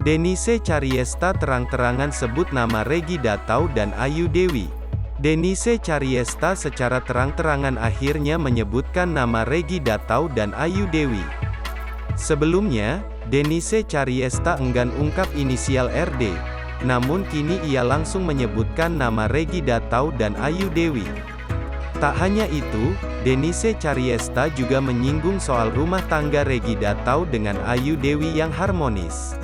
Denise Cariesta terang-terangan sebut nama Regi Datau dan Ayu Dewi. Denise Cariesta secara terang-terangan akhirnya menyebutkan nama Regi Datau dan Ayu Dewi. Sebelumnya, Denise Cariesta enggan ungkap inisial RD, namun kini ia langsung menyebutkan nama Regi Datau dan Ayu Dewi. Tak hanya itu, Denise Cariesta juga menyinggung soal rumah tangga Regi Datau dengan Ayu Dewi yang harmonis.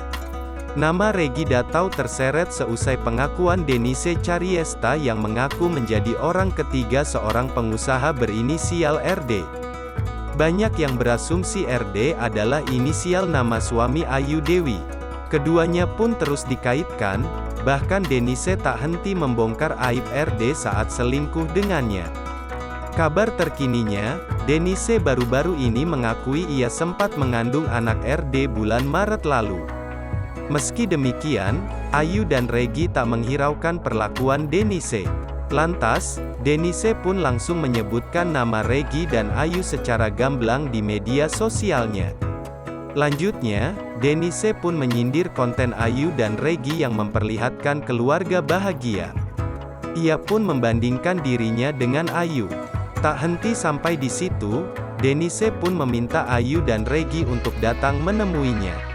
Nama Regi Datau terseret seusai pengakuan Denise Cariesta yang mengaku menjadi orang ketiga seorang pengusaha berinisial RD. Banyak yang berasumsi RD adalah inisial nama suami Ayu Dewi. Keduanya pun terus dikaitkan, bahkan Denise tak henti membongkar aib RD saat selingkuh dengannya. Kabar terkininya, Denise baru-baru ini mengakui ia sempat mengandung anak RD bulan Maret lalu. Meski demikian, Ayu dan Regi tak menghiraukan perlakuan Denise. Lantas, Denise pun langsung menyebutkan nama Regi dan Ayu secara gamblang di media sosialnya. Lanjutnya, Denise pun menyindir konten Ayu dan Regi yang memperlihatkan keluarga bahagia. Ia pun membandingkan dirinya dengan Ayu. Tak henti sampai di situ, Denise pun meminta Ayu dan Regi untuk datang menemuinya.